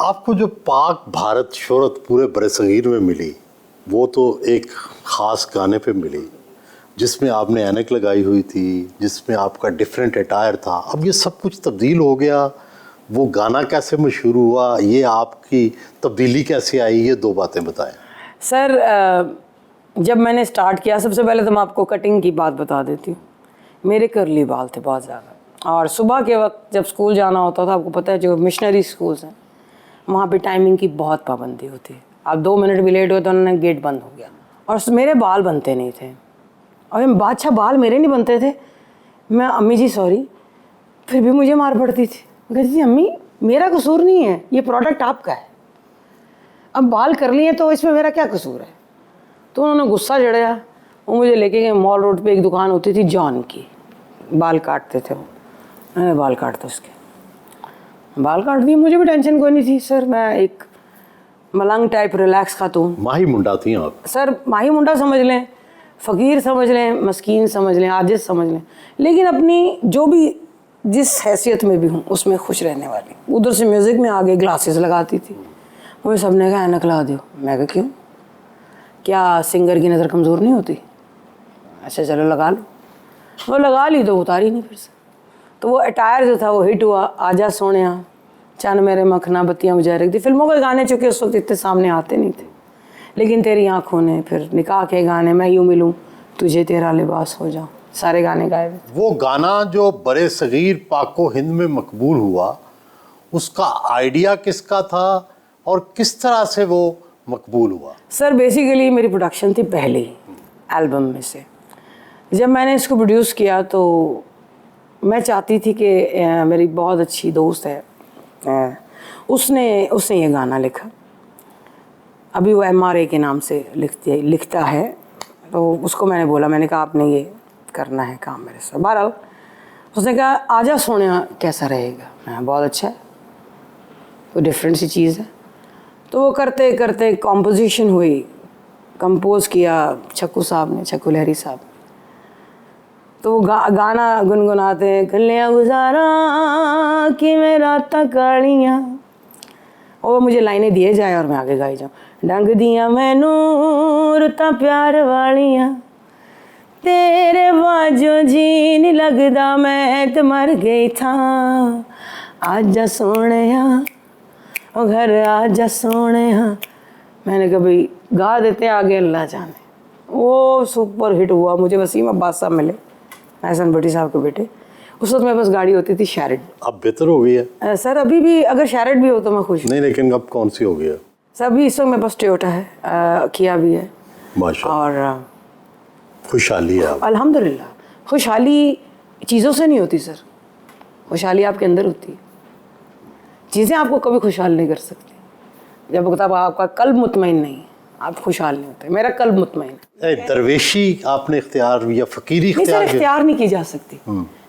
आपको जो पाक भारत शोहरत पूरे बरसगीर में मिली, वो तो एक ख़ास गाने पे मिली जिसमें आपने ऐनक लगाई हुई थी, जिसमें आपका डिफरेंट अटायर था। अब ये सब कुछ तब्दील हो गया, वो गाना कैसे मशहूर हुआ, ये आपकी तब्दीली कैसे आई, ये दो बातें बताएं। सर जब मैंने स्टार्ट किया, सबसे पहले तो मैं आपको कटिंग की बात बता देती हूँ। मेरे करली बाल थे बहुत ज़्यादा, और सुबह के वक्त जब स्कूल जाना होता था, आपको पता है जो मिशनरी स्कूल्स हैं वहाँ पे टाइमिंग की बहुत पाबंदी होती है। आप 2 मिनट भी लेट हुए तो उन्होंने गेट बंद हो गया, और मेरे बाल बनते नहीं थे। और बादशाह बाल मेरे नहीं बनते थे। मैं अम्मी जी सॉरी, फिर भी मुझे मार पड़ती थी। मैं कहती थी अम्मी मेरा कसूर नहीं है, ये प्रोडक्ट आपका है, अब बाल कर लिए तो इसमें मेरा क्या कसूर है। तो उन्होंने गुस्सा चढ़ाया, वो मुझे लेके गए मॉल रोड पे, एक दुकान होती थी जॉन की, बाल काटते थे वो। मैंने बाल काटते उसके, बाल काट दिए। मुझे भी टेंशन कोई नहीं थी सर, मैं एक मलंग टाइप रिलैक्स खातून। माही मुंडा थी आप सर, माही मुंडा समझ लें, फ़कीर समझ लें, मस्कीन समझ लें, आजिज़ समझ लें, लेकिन अपनी जो भी जिस हैसियत में भी हूँ उसमें खुश रहने वाली। उधर से म्यूज़िक में आगे ग्लासेस लगाती थी। मुझे सब ने कहा ऐनक लगा दो। मैं कहा क्यों, क्या सिंगर की नज़र कमज़ोर नहीं होती? अच्छा चलो लगा लो। वो लगा ली तो उतारी नहीं फिर से। तो वो अटायर जो था वो हिट हुआ। आजा सोनिया, चन मेरे मखना, बत्तियाँ बुझा रखी थी। फिल्मों के गाने चूँकि उस वक्त इतने सामने आते नहीं थे, लेकिन तेरी आँखों ने, फिर निकाह के गाने, मैं यूँ मिलूँ तुझे, तेरा लिबास हो जाऊँ, सारे गाने गाए हुए। वो गाना जो बड़े सगीर पाको हिंद में मकबूल हुआ, उसका आइडिया किसका था और किस तरह से वो मकबूल हुआ? सर बेसिकली मेरी प्रोडक्शन थी पहले ही एल्बम में से। जब मैंने इसको प्रोड्यूस किया तो मैं चाहती थी कि मेरी बहुत अच्छी दोस्त है, उसने ये गाना लिखा। अभी वो MRA के नाम से लिखता है। तो उसको मैंने बोला, मैंने कहा आपने ये करना है काम मेरे साथ। बहरहाल उसने कहा आजा सोनिया कैसा रहेगा। मैं बहुत अच्छा है, कोई डिफरेंट सी चीज़ है। तो वो करते करते कॉम्पोजिशन हुई, कंपोज़ किया छक्कू साहब ने, छक्कू लहरी साहब। तो वो गाना गुनगुनाते हैं, कलियाँ गुजारा कि मेरा तकाड़ियाँ। और मुझे लाइनें दिए जाए और मैं आगे गाई जाऊँ। डंग दिया मैनू रुता प्यार वालियाँ, तेरे बाजों जी नहीं लगदा, मैं तो मर गई था। आजा सोनिया ओ घर आजा सोनिया। मैंने कहा भाई गा देते आगे, अल्लाह जाने। वो सुपर हिट हुआ। मुझे वसीम अब्बास साहब मिले, हसन भट्टी साहब के बेटे। उस वक्त मेरे पास गाड़ी होती थी शैरड। अब बेहतर हो गई है सर, अभी भी अगर शैरड भी हो तो मैं खुश हूँ। नहीं, लेकिन अब कौन सी हो गई है? सर अभी इस वक्त मेरे पास टोयोटा है, किया भी है। माशाअल्लाह, और खुशहाली है। अल्हम्दुलिल्लाह। खुशहाली चीज़ों से नहीं होती सर, खुशहाली आपके अंदर होती है। चीज़ें आपको कभी खुशहाल नहीं कर सकती। जब तक आपका कल्ब मुतमईन नहीं, आप खुशहाल नहीं होते। मेरा कल्ब मुतमईन है। दरवेशी आपने इख्तियार या फकीरी नहीं सर, इख्तियार नहीं की जा सकती।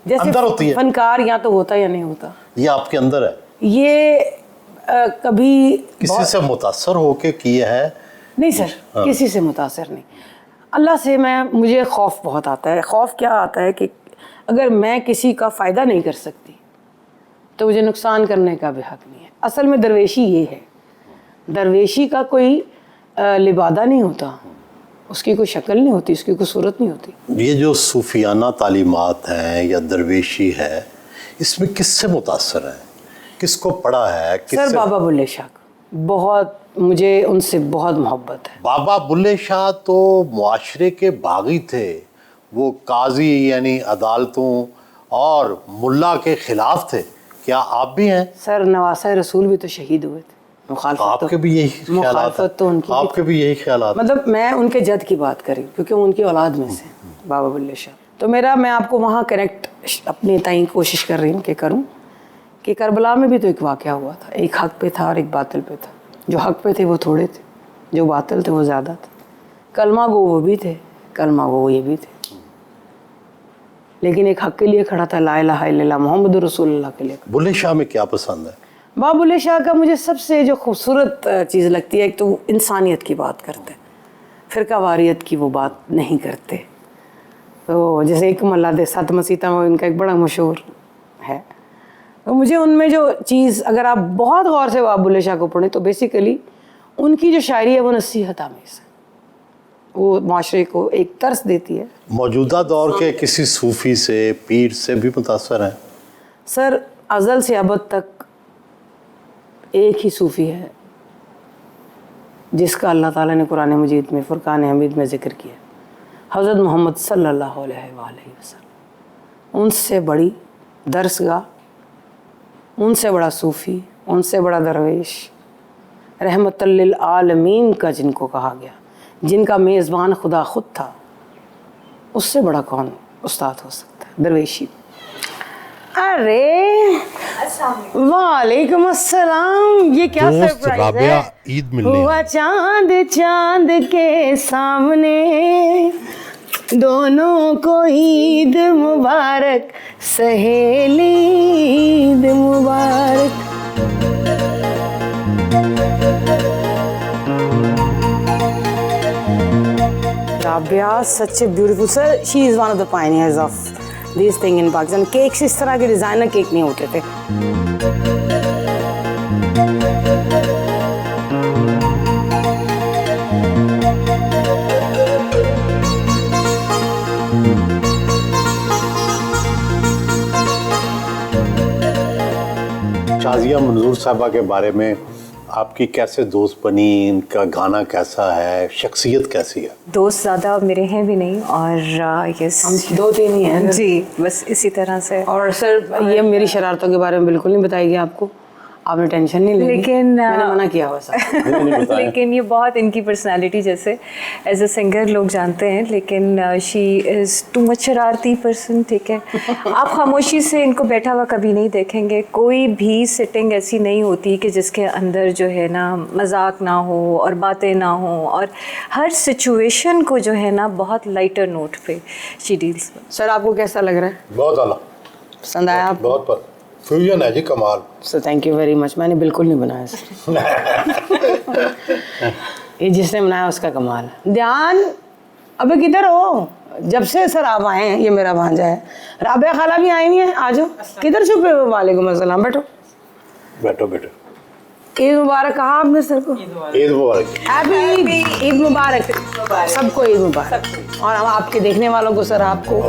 जैसे अंदर होती है। फनकार या तो होता या नहीं होता, ये आपके अंदर है। ये कभी किसी से मुतासर होके किए है? नहीं सर, किसी से मुतासर नहीं। अल्लाह से मुझे खौफ बहुत आता है। खौफ क्या आता है कि अगर मैं किसी का फ़ायदा नहीं कर सकती तो मुझे नुकसान करने का भी हक नहीं है। असल में दरवेशी ये है, दरवेशी का कोई लिबादा नहीं होता, उसकी कोई शक्ल नहीं होती, उसकी कोई सूरत नहीं होती। ये जो सूफियाना तालीमात हैं या दरवेशी है, इसमें किससे मुतासर है, किसको पढ़ा है? सर बाबा बुल्ले शाह, बहुत मुझे उनसे बहुत मोहब्बत है। बाबा बुल्ले शाह तो मुआशरे के बागी थे। वो काजी यानी अदालतों और मुल्ला के खिलाफ थे। क्या आप भी हैं? सर नवासा रसूल भी तो शहीद हुए थे। आपके भी यही ख्यालात हैं? तो उनकी आपके भी यही ख्यालात? मतलब मैं उनके जद की बात करी क्योंकि उनकी औलाद में से बाबा बुल्ले शाह। तो मैं आपको वहाँ कनेक्ट अपने ताईं कोशिश कर रही हूँ कि करूँ कि करबला में भी तो एक वाक़या हुआ था, एक हक पे था और एक बातिल पे था। जो हक पे थे वो थोड़े थे, जो बातिल थे वो ज़्यादा थे। कलमा गो वो भी थे, कलमा गो ये भी थे, लेकिन एक हक के लिए खड़ा था, ला इलाहा इल्लल्लाह मोहम्मद रसूलुल्लाह के लिए। बुल्ले शाह में क्या पसंद है? बाबा बुल्ले शाह का मुझे सबसे जो खूबसूरत चीज़ लगती है, एक तो इंसानियत की बात करते हैं, फ़िरका वारियत की वो बात नहीं करते। तो जैसे एक मल्ला दे सत मसीता में इनका एक बड़ा मशहूर है, तो मुझे उनमें जो चीज़, अगर आप बहुत गौर से आप बुल्ले शाह को पढ़ें तो बेसिकली उनकी जो शायरी है वो नसीहत आमेज़ है, वो माशरे को एक तर्स देती है। मौजूदा दौर के किसी सूफ़ी से, पीर से भी मुतासर हैं? सर अज़ल से अबद तक एक ही सूफ़ी है जिसका अल्लाह ताला ने कुरान मजीद में, फ़ुरक़ान हमीद में ज़िक्र किया, हज़रत मोहम्मद सल्लल्लाहु अलैहि वसल्लम। उनसे बड़ी दर्सगाह, उनसे बड़ा सूफ़ी, उनसे बड़ा दरवेश, रहमतुल लिल आलमीन का जिनको कहा गया, जिनका मेज़बान खुदा खुद था, उससे बड़ा कौन उस्ताद हो सकता है दरवेशी। अरे वालेकुम अस्सलाम, ये क्या सरप्राइज है। ईद मिलने हुआ चांद चांद के सामने, दोनों को ईद मुबारक, सहेली ईद मुबारक। Rabia, such a beautiful, sir. She is one of the pioneers of this thing in Pakistan. Cakes इस तरह के डिज़ाइनर केक नहीं होते थे। शाज़िया मंजूर साहबा के बारे में आपकी कैसे दोस्त बनी, इनका गाना कैसा है, शख्सियत कैसी है? दोस्त ज़्यादा मेरे हैं भी नहीं, और यस हम दो तीन ही हैं जी, बस इसी तरह से। और सर ये मेरी शरारतों के बारे में बिल्कुल नहीं बताएगी आपको, आपने टेंशन नहीं लेनी, लेकिन मैंने मना किया हुआ सर। लेकिन ये बहुत इनकी पर्सनालिटी जैसे एज अ सिंगर लोग जानते हैं, लेकिन शी इज़ टू मच शरारती पर्सन, ठीक है। आप खामोशी से इनको बैठा हुआ कभी नहीं देखेंगे, कोई भी सिटिंग ऐसी नहीं होती कि जिसके अंदर जो है ना मजाक ना हो और बातें ना हो, और हर सिचुएशन को जो है ना बहुत लाइटर नोट पे शी डील्स। सर आपको कैसा लग रहा है? बहुत आला, पसंद आया आपको? बहुत पर फ्यूजन है जी, कमाल। Sir thank you very much, मैंने बिल्कुल नहीं बनाया सर। ये जिसने बनाया उसका कमाल है। ध्यान, अबे किधर हो? जब से सर आप आए हैं, ये मेरा भांजा है, राबिया खाला भी आई नहीं है, आ जाओ। किधर छुपे हो? वालेकुम अस्सलाम, बैठो बैठो बैठो। ईद मुबारक कहा आपने सर को? ईद मुबारक। हैप्पी ईद मुबारक, सबको ईद मुबारक। और हम आपके देखने वालों को सर, आपको